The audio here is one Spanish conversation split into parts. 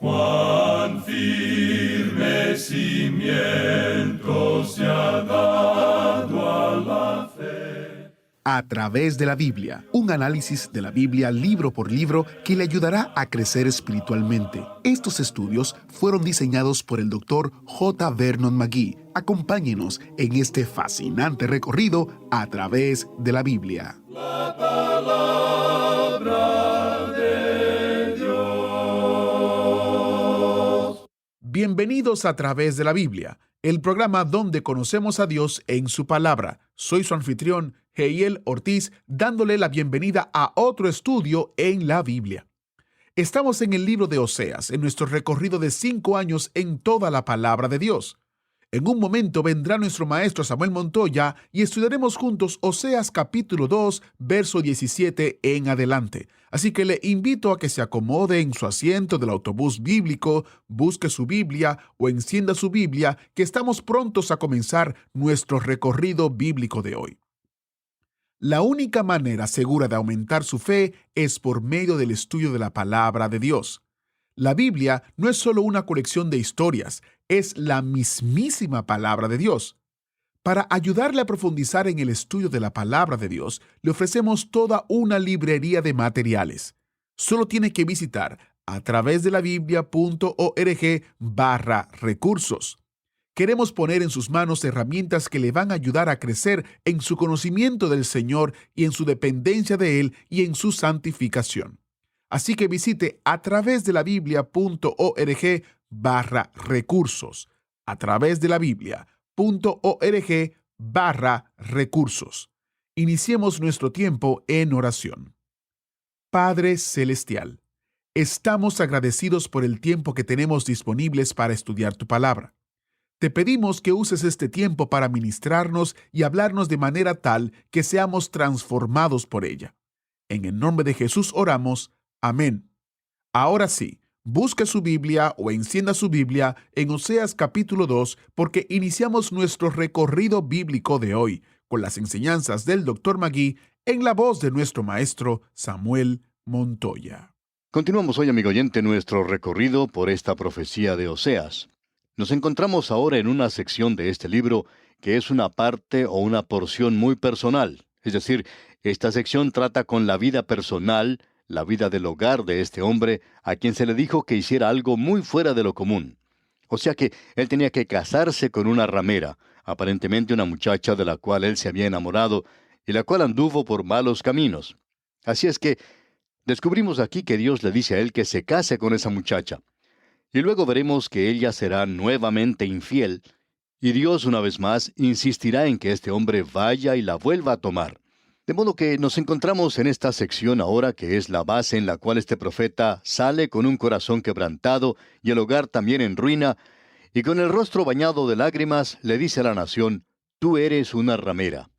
Cuán firme cimiento se ha dado a la fe. A través de la Biblia, un análisis de la Biblia libro por libro que le ayudará a crecer espiritualmente. Estos estudios fueron diseñados por el Dr. J. Vernon McGee. Acompáñenos en este fascinante recorrido a través de la Biblia. La palabra de Dios. Bienvenidos a través de la Biblia, el programa donde conocemos a Dios en su palabra. Soy su anfitrión, Heiel Ortiz, dándole la bienvenida a otro estudio en la Biblia. Estamos en el libro de Oseas, en nuestro recorrido de 5 años en toda la palabra de Dios. En un momento vendrá nuestro maestro Samuel Montoya y estudiaremos juntos Oseas capítulo 2, verso 17 en adelante. Así que le invito a que se acomode en su asiento del autobús bíblico, busque su Biblia o encienda su Biblia, que estamos prontos a comenzar nuestro recorrido bíblico de hoy. La única manera segura de aumentar su fe es por medio del estudio de la palabra de Dios. La Biblia no es solo una colección de historias, es la mismísima palabra de Dios. Para ayudarle a profundizar en el estudio de la palabra de Dios, le ofrecemos toda una librería de materiales. Solo tiene que visitar a través de la biblia.org/recursos. Queremos poner en sus manos herramientas que le van a ayudar a crecer en su conocimiento del Señor y en su dependencia de Él y en su santificación. Así que visite a través de la biblia.org/recursos. A través de la biblia.org/recursos. Iniciemos nuestro tiempo en oración. Padre Celestial, estamos agradecidos por el tiempo que tenemos disponibles para estudiar tu palabra. Te pedimos que uses este tiempo para ministrarnos y hablarnos de manera tal que seamos transformados por ella. En el nombre de Jesús oramos. Amén. Ahora sí, busque su Biblia o encienda su Biblia en Oseas capítulo 2 porque iniciamos nuestro recorrido bíblico de hoy con las enseñanzas del Dr. McGee en la voz de nuestro maestro Samuel Montoya. Continuamos hoy, amigo oyente, nuestro recorrido por esta profecía de Oseas. Nos encontramos ahora en una sección de este libro que es una parte o una porción muy personal. Es decir, esta sección trata con la vida personal, la vida del hogar de este hombre, a quien se le dijo que hiciera algo muy fuera de lo común. O sea que él tenía que casarse con una ramera, aparentemente una muchacha de la cual él se había enamorado y la cual anduvo por malos caminos. Así es que descubrimos aquí que Dios le dice a él que se case con esa muchacha. Y luego veremos que ella será nuevamente infiel, y Dios una vez más insistirá en que este hombre vaya y la vuelva a tomar. De modo que nos encontramos en esta sección ahora que es la base en la cual este profeta sale con un corazón quebrantado y el hogar también en ruina, y con el rostro bañado de lágrimas le dice a la nación, «Tú eres una ramera».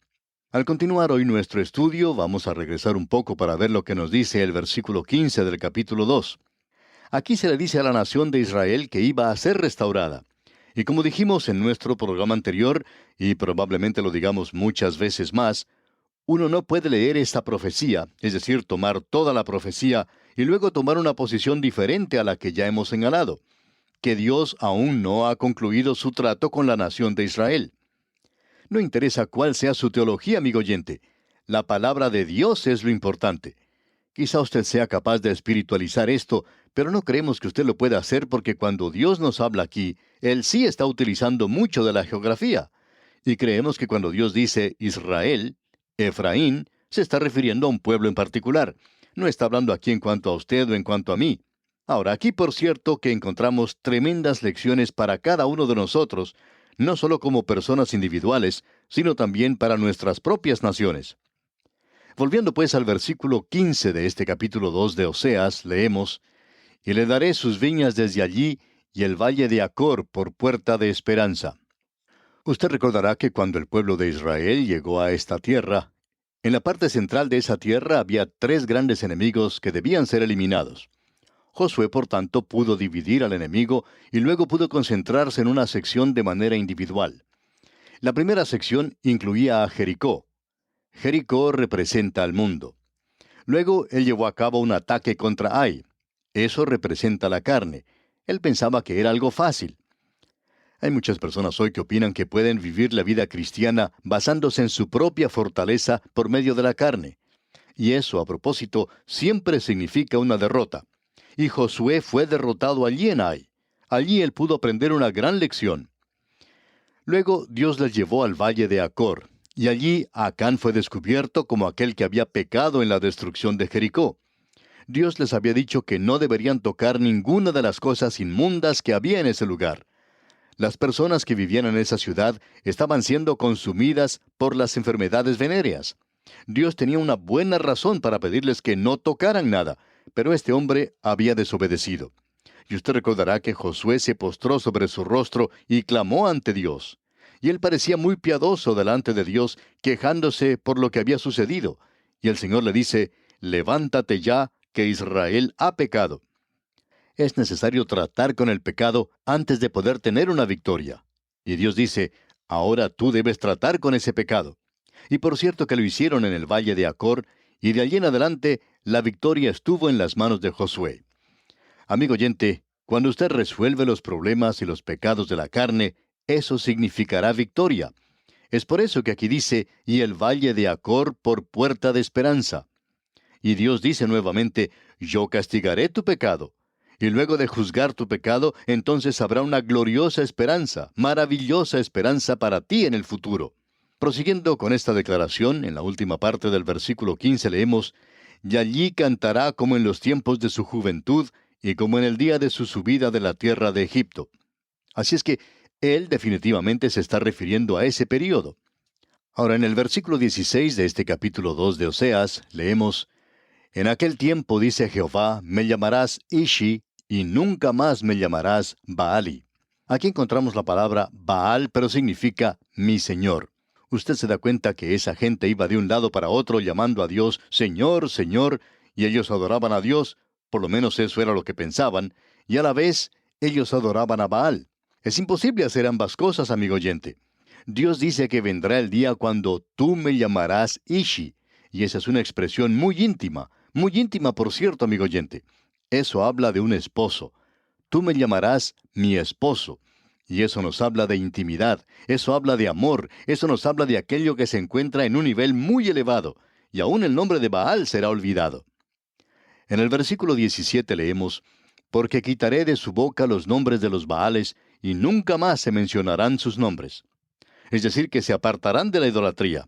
Al continuar hoy nuestro estudio, vamos a regresar un poco para ver lo que nos dice el versículo 15 del capítulo 2. Aquí se le dice a la nación de Israel que iba a ser restaurada. Y como dijimos en nuestro programa anterior, y probablemente lo digamos muchas veces más, uno no puede leer esta profecía, es decir, tomar toda la profecía, y luego tomar una posición diferente a la que ya hemos señalado, que Dios aún no ha concluido su trato con la nación de Israel. No interesa cuál sea su teología, amigo oyente. La palabra de Dios es lo importante. Quizá usted sea capaz de espiritualizar esto, pero no creemos que usted lo pueda hacer porque cuando Dios nos habla aquí, Él sí está utilizando mucho de la geografía. Y creemos que cuando Dios dice Israel, Efraín, se está refiriendo a un pueblo en particular. No está hablando aquí en cuanto a usted o en cuanto a mí. Ahora, aquí por cierto que encontramos tremendas lecciones para cada uno de nosotros, no solo como personas individuales, sino también para nuestras propias naciones. Volviendo pues al versículo 15 de este capítulo 2 de Oseas, leemos, «Y le daré sus viñas desde allí, y el valle de Acor por puerta de esperanza». Usted recordará que cuando el pueblo de Israel llegó a esta tierra, en la parte central de esa tierra había 3 grandes enemigos que debían ser eliminados. Josué, por tanto, pudo dividir al enemigo y luego pudo concentrarse en una sección de manera individual. La primera sección incluía a Jericó. Jericó representa al mundo. Luego él llevó a cabo un ataque contra Ai. Eso representa la carne. Él pensaba que era algo fácil. Hay muchas personas hoy que opinan que pueden vivir la vida cristiana basándose en su propia fortaleza por medio de la carne. Y eso, a propósito, siempre significa una derrota. Y Josué fue derrotado allí en Ai. Allí él pudo aprender una gran lección. Luego Dios les llevó al valle de Acor, y allí Acán fue descubierto como aquel que había pecado en la destrucción de Jericó. Dios les había dicho que no deberían tocar ninguna de las cosas inmundas que había en ese lugar. Las personas que vivían en esa ciudad estaban siendo consumidas por las enfermedades venéreas. Dios tenía una buena razón para pedirles que no tocaran nada, pero este hombre había desobedecido. Y usted recordará que Josué se postró sobre su rostro y clamó ante Dios. Y él parecía muy piadoso delante de Dios, quejándose por lo que había sucedido. Y el Señor le dice, levántate ya, que Israel ha pecado. Es necesario tratar con el pecado antes de poder tener una victoria. Y Dios dice, ahora tú debes tratar con ese pecado. Y por cierto que lo hicieron en el valle de Acor, y de allí en adelante la victoria estuvo en las manos de Josué. Amigo oyente, cuando usted resuelve los problemas y los pecados de la carne, eso significará victoria. Es por eso que aquí dice, y el valle de Acor por puerta de esperanza. Y Dios dice nuevamente, yo castigaré tu pecado. Y luego de juzgar tu pecado, entonces habrá una gloriosa esperanza, maravillosa esperanza para ti en el futuro. Prosiguiendo con esta declaración, en la última parte del versículo 15 leemos, y allí cantará como en los tiempos de su juventud, y como en el día de su subida de la tierra de Egipto. Así es que él definitivamente se está refiriendo a ese período. Ahora, en el versículo 16 de este capítulo 2 de Oseas, leemos, en aquel tiempo, dice Jehová, me llamarás Ishi, y nunca más me llamarás Baali. Aquí encontramos la palabra Baal, pero significa mi Señor. Usted se da cuenta que esa gente iba de un lado para otro llamando a Dios Señor, Señor, y ellos adoraban a Dios, por lo menos eso era lo que pensaban, y a la vez ellos adoraban a Baal. Es imposible hacer ambas cosas, amigo oyente. Dios dice que vendrá el día cuando tú me llamarás Ishi, y esa es una expresión muy íntima por cierto, amigo oyente. Eso habla de un esposo. Tú me llamarás mi esposo. Y eso nos habla de intimidad, eso habla de amor, eso nos habla de aquello que se encuentra en un nivel muy elevado, y aún el nombre de Baal será olvidado. En el versículo 17 leemos, porque quitaré de su boca los nombres de los Baales, y nunca más se mencionarán sus nombres. Es decir, que se apartarán de la idolatría.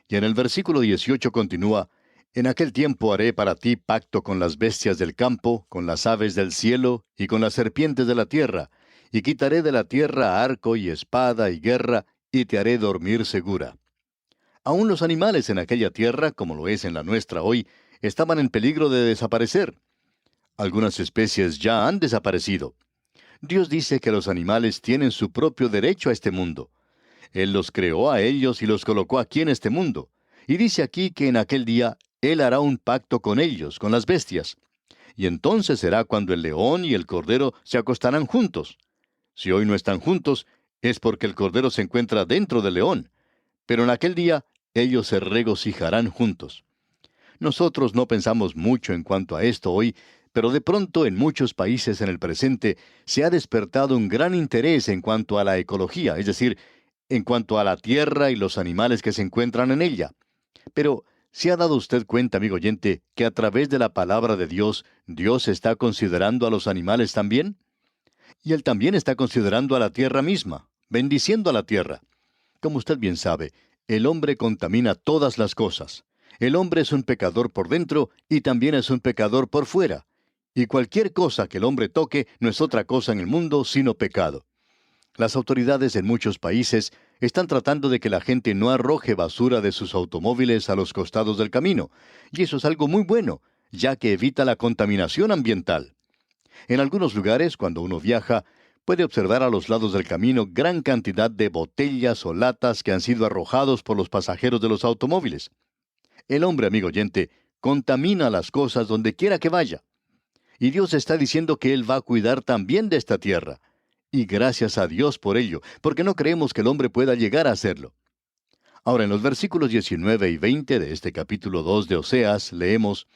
Y en el versículo 18 continúa, en aquel tiempo haré para ti pacto con las bestias del campo, con las aves del cielo, y con las serpientes de la tierra, y quitaré de la tierra arco y espada y guerra, y te haré dormir segura. Aún los animales en aquella tierra, como lo es en la nuestra hoy, estaban en peligro de desaparecer. Algunas especies ya han desaparecido. Dios dice que los animales tienen su propio derecho a este mundo. Él los creó a ellos y los colocó aquí en este mundo. Y dice aquí que en aquel día Él hará un pacto con ellos, con las bestias. Y entonces será cuando el león y el cordero se acostarán juntos. Si hoy no están juntos, es porque el cordero se encuentra dentro del león. Pero en aquel día ellos se regocijarán juntos. Nosotros no pensamos mucho en cuanto a esto hoy, pero de pronto en muchos países en el presente se ha despertado un gran interés en cuanto a la ecología, es decir, en cuanto a la tierra y los animales que se encuentran en ella. Pero, ¿se ha dado usted cuenta, amigo oyente, que a través de la palabra de Dios, Dios está considerando a los animales también? Y Él también está considerando a la tierra misma, bendiciendo a la tierra. Como usted bien sabe, el hombre contamina todas las cosas. El hombre es un pecador por dentro y también es un pecador por fuera. Y cualquier cosa que el hombre toque no es otra cosa en el mundo sino pecado. Las autoridades en muchos países están tratando de que la gente no arroje basura de sus automóviles a los costados del camino, y eso es algo muy bueno, ya que evita la contaminación ambiental. En algunos lugares, cuando uno viaja, puede observar a los lados del camino gran cantidad de botellas o latas que han sido arrojados por los pasajeros de los automóviles. El hombre, amigo oyente, contamina las cosas donde quiera que vaya. Y Dios está diciendo que Él va a cuidar también de esta tierra. Y gracias a Dios por ello, porque no creemos que el hombre pueda llegar a hacerlo. Ahora, en los versículos 19 y 20 de este capítulo 2 de Oseas, leemos,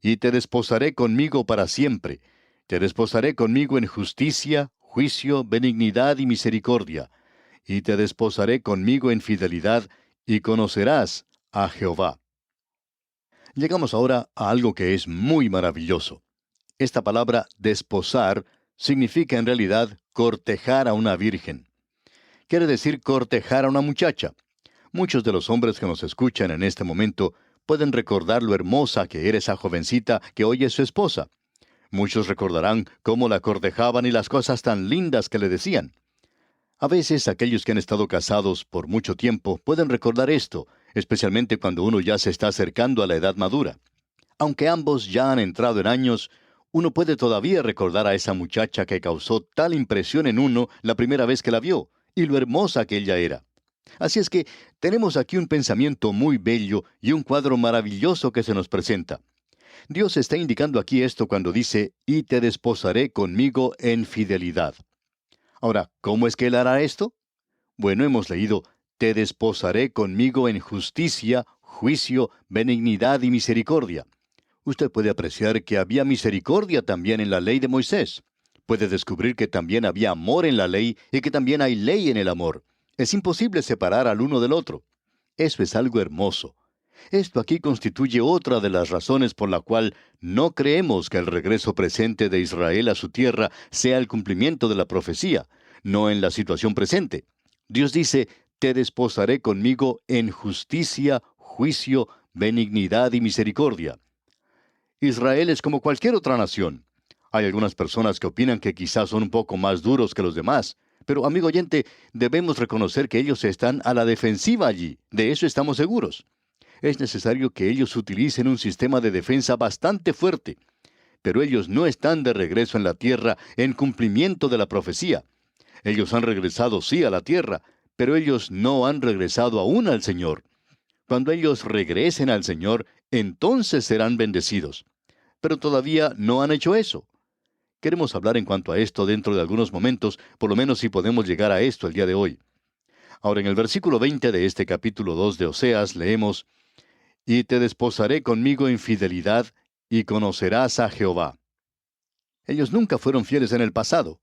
y te desposaré conmigo para siempre, Te desposaré conmigo en justicia, juicio, benignidad y misericordia, y te desposaré conmigo en fidelidad, y conocerás a Jehová. Llegamos ahora a algo que es muy maravilloso. Esta palabra desposar significa en realidad cortejar a una virgen. Quiere decir cortejar a una muchacha. Muchos de los hombres que nos escuchan en este momento pueden recordar lo hermosa que era esa jovencita que hoy es su esposa. Muchos recordarán cómo la cortejaban y las cosas tan lindas que le decían. A veces aquellos que han estado casados por mucho tiempo pueden recordar esto, especialmente cuando uno ya se está acercando a la edad madura. Aunque ambos ya han entrado en años, uno puede todavía recordar a esa muchacha que causó tal impresión en uno la primera vez que la vio, y lo hermosa que ella era. Así es que tenemos aquí un pensamiento muy bello y un cuadro maravilloso que se nos presenta. Dios está indicando aquí esto cuando dice, y te desposaré conmigo en fidelidad. Ahora, ¿cómo es que Él hará esto? Bueno, hemos leído, te desposaré conmigo en justicia, juicio, benignidad y misericordia. Usted puede apreciar que había misericordia también en la ley de Moisés. Puede descubrir que también había amor en la ley y que también hay ley en el amor. Es imposible separar al uno del otro. Eso es algo hermoso. Esto aquí constituye otra de las razones por la cual no creemos que el regreso presente de Israel a su tierra sea el cumplimiento de la profecía, no en la situación presente. Dios dice, te desposaré conmigo en justicia, juicio, benignidad y misericordia. Israel es como cualquier otra nación. Hay algunas personas que opinan que quizás son un poco más duros que los demás, pero amigo oyente, debemos reconocer que ellos están a la defensiva allí, de eso estamos seguros. Es necesario que ellos utilicen un sistema de defensa bastante fuerte, pero ellos no están de regreso en la tierra en cumplimiento de la profecía. Ellos han regresado sí a la tierra, pero ellos no han regresado aún al Señor. Cuando ellos regresen al Señor, entonces serán bendecidos. Pero todavía no han hecho eso. Queremos hablar en cuanto a esto dentro de algunos momentos, por lo menos si podemos llegar a esto el día de hoy. Ahora, en el versículo 20 de este capítulo 2 de Oseas leemos, y te desposaré conmigo en fidelidad, y conocerás a Jehová. Ellos nunca fueron fieles en el pasado.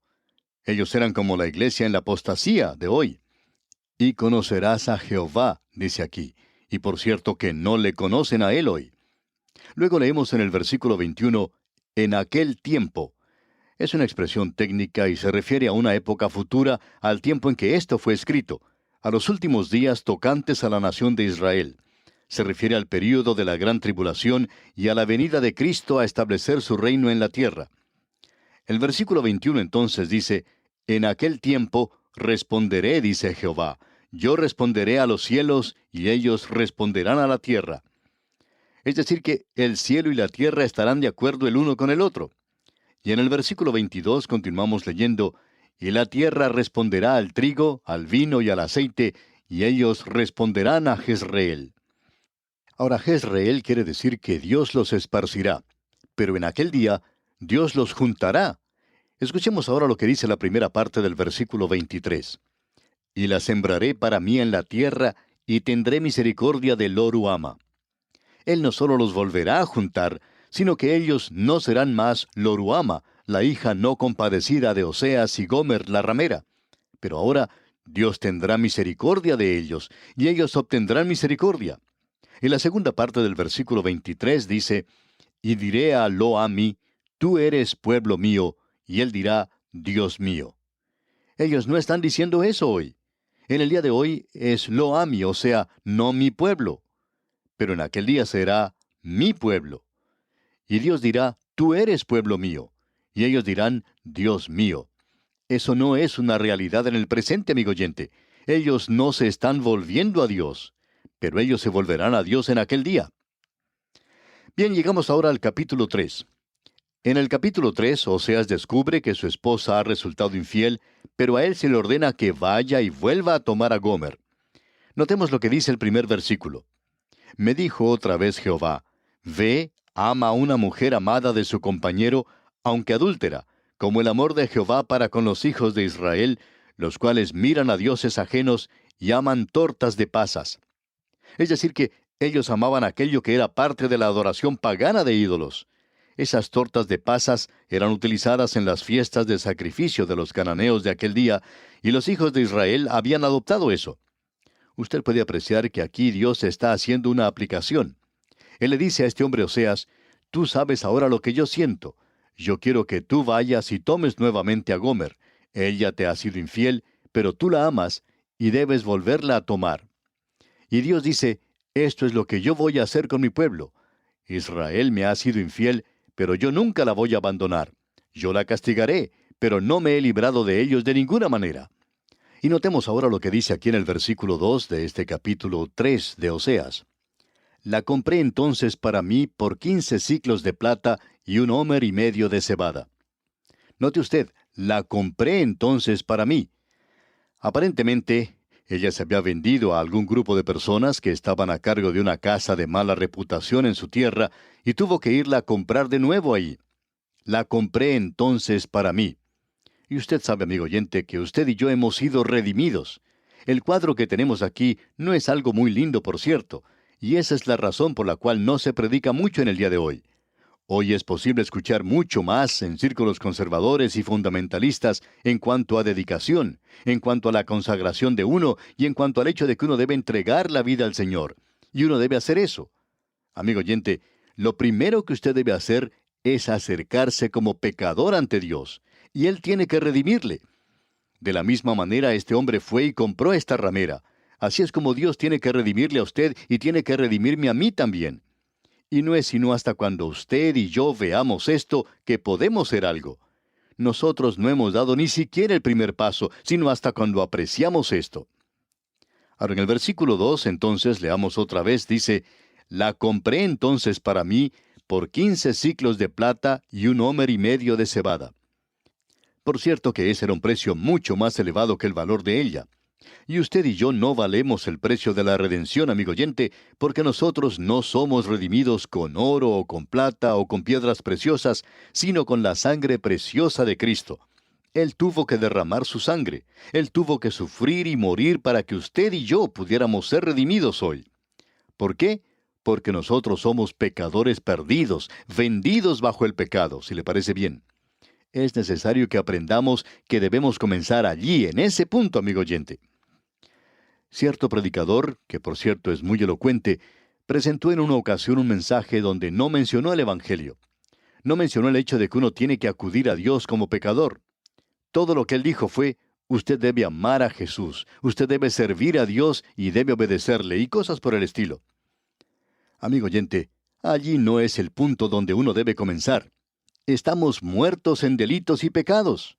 Ellos eran como la iglesia en la apostasía de hoy. Y conocerás a Jehová, dice aquí. Y por cierto que no le conocen a él hoy. Luego leemos en el versículo 21, en aquel tiempo. Es una expresión técnica y se refiere a una época futura, al tiempo en que esto fue escrito, a los últimos días tocantes a la nación de Israel. Se refiere al período de la gran tribulación y a la venida de Cristo a establecer su reino en la tierra. El versículo 21 entonces dice, en aquel tiempo responderé, dice Jehová, yo responderé a los cielos y ellos responderán a la tierra. Es decir que el cielo y la tierra estarán de acuerdo el uno con el otro. Y en el versículo 22 continuamos leyendo, y la tierra responderá al trigo, al vino y al aceite, y ellos responderán a Jezreel. Ahora, Jezreel quiere decir que Dios los esparcirá, pero en aquel día Dios los juntará. Escuchemos ahora lo que dice la primera parte del versículo 23. Y la sembraré para mí en la tierra, y tendré misericordia de Lo-ruhama. Él no solo los volverá a juntar, sino que ellos no serán más Lo-ruhama, la hija no compadecida de Oseas y Gomer la ramera. Pero ahora Dios tendrá misericordia de ellos, y ellos obtendrán misericordia. En la segunda parte del versículo 23 dice, y diré a Lo-ammi, tú eres pueblo mío, y él dirá, Dios mío. Ellos no están diciendo eso hoy. En el día de hoy es Lo-ammi, o sea, no mi pueblo. Pero en aquel día será mi pueblo. Y Dios dirá, tú eres pueblo mío. Y ellos dirán, Dios mío. Eso no es una realidad en el presente, amigo oyente. Ellos no se están volviendo a Dios, pero ellos se volverán a Dios en aquel día. Bien, llegamos ahora al capítulo 3. En el capítulo 3, Oseas descubre que su esposa ha resultado infiel, pero a él se le ordena que vaya y vuelva a tomar a Gomer. Notemos lo que dice el primer versículo. Me dijo otra vez Jehová, ve, ama a una mujer amada de su compañero, aunque adúltera, como el amor de Jehová para con los hijos de Israel, los cuales miran a dioses ajenos y aman tortas de pasas. Es decir que ellos amaban aquello que era parte de la adoración pagana de ídolos. Esas tortas de pasas eran utilizadas en las fiestas de sacrificio de los cananeos de aquel día, y los hijos de Israel habían adoptado eso. Usted puede apreciar que aquí Dios está haciendo una aplicación. Él le dice a este hombre Oseas: tú sabes ahora lo que yo siento. Yo quiero que tú vayas y tomes nuevamente a Gomer. Ella te ha sido infiel, pero tú la amas y debes volverla a tomar. Y Dios dice: esto es lo que yo voy a hacer con mi pueblo. Israel me ha sido infiel, pero yo nunca la voy a abandonar. Yo la castigaré, pero no me he librado de ellos de ninguna manera. Y notemos ahora lo que dice aquí en el versículo 2 de este capítulo 3 de Oseas. La compré entonces para mí por 15 siclos de plata y 1,5 de cebada. Note usted, la compré entonces para mí. Aparentemente, ella se había vendido a algún grupo de personas que estaban a cargo de una casa de mala reputación en su tierra y tuvo que irla a comprar de nuevo ahí. La compré entonces para mí. Y usted sabe, amigo oyente, que usted y yo hemos sido redimidos. El cuadro que tenemos aquí no es algo muy lindo, por cierto, y esa es la razón por la cual no se predica mucho en el día de hoy. Hoy es posible escuchar mucho más en círculos conservadores y fundamentalistas en cuanto a dedicación, en cuanto a la consagración de uno y en cuanto al hecho de que uno debe entregar la vida al Señor. Y uno debe hacer eso. Amigo oyente, lo primero que usted debe hacer es acercarse como pecador ante Dios, y Él tiene que redimirle. De la misma manera, este hombre fue y compró esta ramera. Así es como Dios tiene que redimirle a usted y tiene que redimirme a mí también. Y no es sino hasta cuando usted y yo veamos esto que podemos hacer algo. Nosotros no hemos dado ni siquiera el primer paso, sino hasta cuando apreciamos esto. Ahora en el versículo 2, entonces, leamos otra vez, dice: la compré entonces para mí por 15 siclos de plata y 1,5 de cebada. Por cierto que ese era un precio mucho más elevado que el valor de ella. Y usted y yo no valemos el precio de la redención, amigo oyente, porque nosotros no somos redimidos con oro o con plata o con piedras preciosas, sino con la sangre preciosa de Cristo. Él tuvo que derramar su sangre. Él tuvo que sufrir y morir para que usted y yo pudiéramos ser redimidos hoy. ¿Por qué? Porque nosotros somos pecadores perdidos, vendidos bajo el pecado, si le parece bien. Es necesario que aprendamos que debemos comenzar allí, en ese punto, amigo oyente. Cierto predicador, que por cierto es muy elocuente, presentó en una ocasión un mensaje donde no mencionó el Evangelio. No mencionó el hecho de que uno tiene que acudir a Dios como pecador. Todo lo que él dijo fue: usted debe amar a Jesús, usted debe servir a Dios y debe obedecerle, y cosas por el estilo. Amigo oyente, allí no es el punto donde uno debe comenzar. Estamos muertos en delitos y pecados.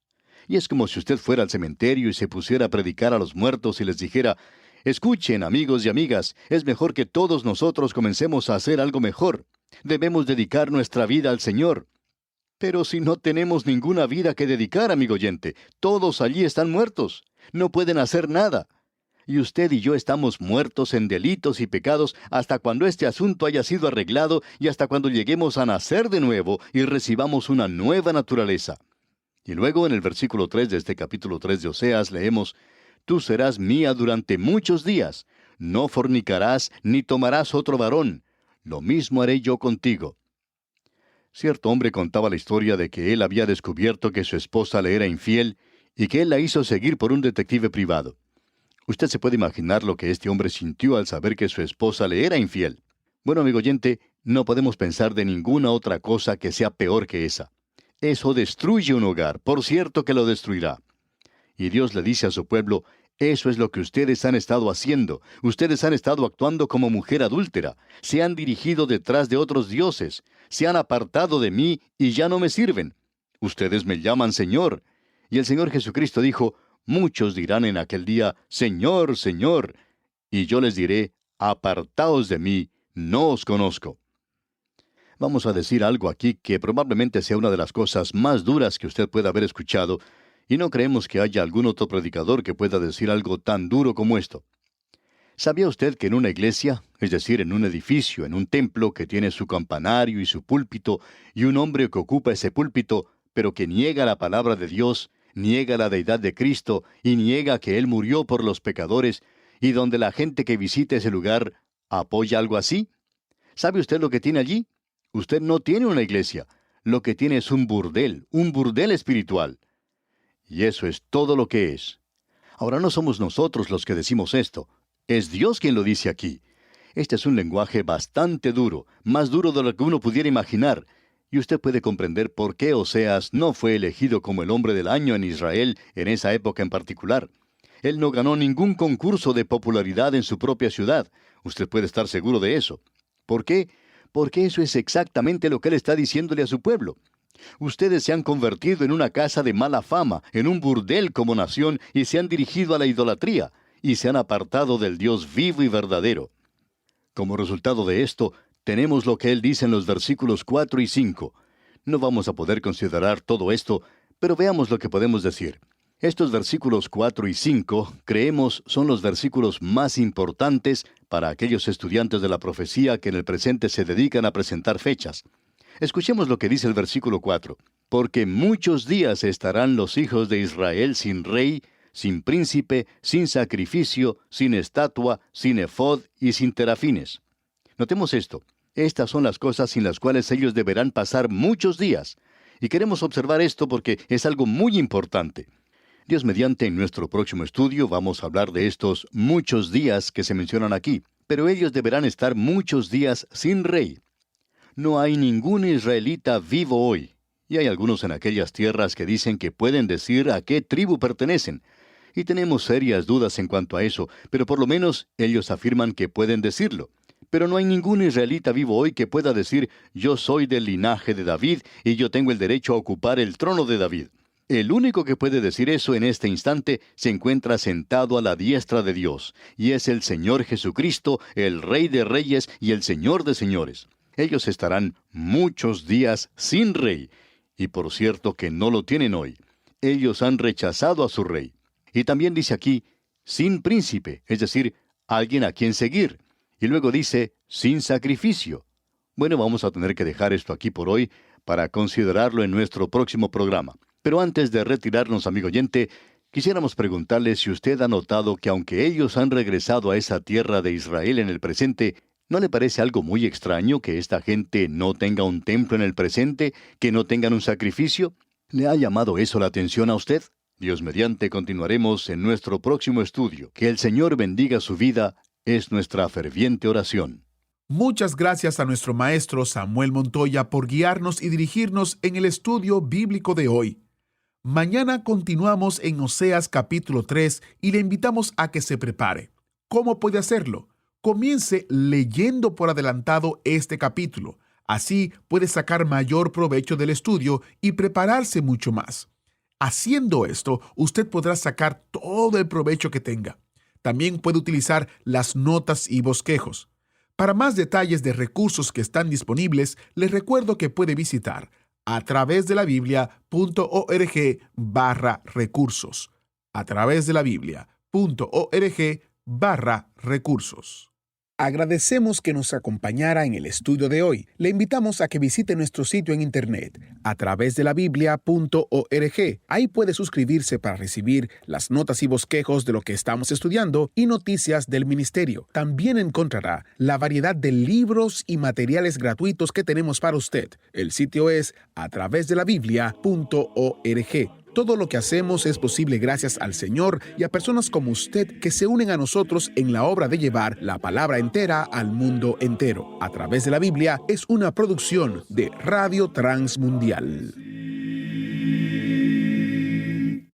Y es como si usted fuera al cementerio y se pusiera a predicar a los muertos y les dijera: escuchen, amigos y amigas, es mejor que todos nosotros comencemos a hacer algo mejor. Debemos dedicar nuestra vida al Señor. Pero si no tenemos ninguna vida que dedicar, amigo oyente, todos allí están muertos. No pueden hacer nada. Y usted y yo estamos muertos en delitos y pecados hasta cuando este asunto haya sido arreglado y hasta cuando lleguemos a nacer de nuevo y recibamos una nueva naturaleza. Y luego en el versículo 3 de este capítulo 3 de Oseas leemos: tú serás mía durante muchos días, no fornicarás ni tomarás otro varón, lo mismo haré yo contigo. Cierto hombre contaba la historia de que él había descubierto que su esposa le era infiel y que él la hizo seguir por un detective privado. Usted se puede imaginar lo que este hombre sintió al saber que su esposa le era infiel. Bueno, amigo oyente, no podemos pensar de ninguna otra cosa que sea peor que esa. Eso destruye un hogar, por cierto que lo destruirá. Y Dios le dice a su pueblo: eso es lo que ustedes han estado haciendo. Ustedes han estado actuando como mujer adúltera. Se han dirigido detrás de otros dioses. Se han apartado de mí y ya no me sirven. Ustedes me llaman Señor. Y el Señor Jesucristo dijo: muchos dirán en aquel día: Señor, Señor. Y yo les diré: apartaos de mí, no os conozco. Vamos a decir algo aquí que probablemente sea una de las cosas más duras que usted pueda haber escuchado, y no creemos que haya algún otro predicador que pueda decir algo tan duro como esto. ¿Sabía usted que en una iglesia, es decir, en un edificio, en un templo que tiene su campanario y su púlpito, y un hombre que ocupa ese púlpito, pero que niega la palabra de Dios, niega la deidad de Cristo y niega que Él murió por los pecadores, y donde la gente que visita ese lugar apoya algo así? ¿Sabe usted lo que tiene allí? Usted no tiene una iglesia. lo que tiene es un burdel espiritual. Y eso es todo lo que es. Ahora, no somos nosotros los que decimos esto. Es Dios quien lo dice aquí. Este es un lenguaje bastante duro, más duro de lo que uno pudiera imaginar. Y usted puede comprender por qué Oseas no fue elegido como el hombre del año en Israel en esa época en particular. Él no ganó ningún concurso de popularidad en su propia ciudad. Usted puede estar seguro de eso. ¿Por qué? Porque eso es exactamente lo que él está diciéndole a su pueblo. Ustedes se han convertido en una casa de mala fama, en un burdel como nación, y se han dirigido a la idolatría, y se han apartado del Dios vivo y verdadero. Como resultado de esto, tenemos lo que él dice en los versículos 4 y 5. No vamos a poder considerar todo esto, pero veamos lo que podemos decir. Estos versículos 4 y 5, creemos, son los versículos más importantes para aquellos estudiantes de la profecía que en el presente se dedican a presentar fechas. Escuchemos lo que dice el versículo 4. Porque muchos días estarán los hijos de Israel sin rey, sin príncipe, sin sacrificio, sin estatua, sin efod y sin terafines. Notemos esto. Estas son las cosas sin las cuales ellos deberán pasar muchos días. Y queremos observar esto porque es algo muy importante. Dios mediante, en nuestro próximo estudio vamos a hablar de estos muchos días que se mencionan aquí. Pero ellos deberán estar muchos días sin rey. No hay ningún israelita vivo hoy. Y hay algunos en aquellas tierras que dicen que pueden decir a qué tribu pertenecen. Y tenemos serias dudas en cuanto a eso, pero por lo menos ellos afirman que pueden decirlo. Pero no hay ningún israelita vivo hoy que pueda decir, yo soy del linaje de David y yo tengo el derecho a ocupar el trono de David. El único que puede decir eso en este instante se encuentra sentado a la diestra de Dios, y es el Señor Jesucristo, el Rey de Reyes y el Señor de Señores. Ellos estarán muchos días sin rey, y por cierto que no lo tienen hoy. Ellos han rechazado a su rey. Y también dice aquí, sin príncipe, es decir, alguien a quien seguir. Y luego dice, sin sacrificio. Bueno, vamos a tener que dejar esto aquí por hoy para considerarlo en nuestro próximo programa. Pero antes de retirarnos, amigo oyente, quisiéramos preguntarle si usted ha notado que aunque ellos han regresado a esa tierra de Israel en el presente, ¿no le parece algo muy extraño que esta gente no tenga un templo en el presente, que no tengan un sacrificio? ¿Le ha llamado eso la atención a usted? Dios mediante continuaremos en nuestro próximo estudio. Que el Señor bendiga su vida, es nuestra ferviente oración. Muchas gracias a nuestro maestro Samuel Montoya por guiarnos y dirigirnos en el estudio bíblico de hoy. Mañana continuamos en Oseas capítulo 3 y le invitamos a que se prepare. ¿Cómo puede hacerlo? Comience leyendo por adelantado este capítulo. Así puede sacar mayor provecho del estudio y prepararse mucho más. Haciendo esto, usted podrá sacar todo el provecho que tenga. También puede utilizar las notas y bosquejos. Para más detalles de recursos que están disponibles, les recuerdo que puede visitar a través de la Biblia.org/recursos. A través de la Biblia.org/recursos. Agradecemos que nos acompañara en el estudio de hoy. Le invitamos a que visite nuestro sitio en internet a través de la Biblia.org. Ahí puede suscribirse para recibir las notas y bosquejos de lo que estamos estudiando y noticias del ministerio. También encontrará la variedad de libros y materiales gratuitos que tenemos para usted. El sitio es a través de la Biblia.org. Todo lo que hacemos es posible gracias al Señor y a personas como usted que se unen a nosotros en la obra de llevar la palabra entera al mundo entero. A través de la Biblia es una producción de Radio Transmundial.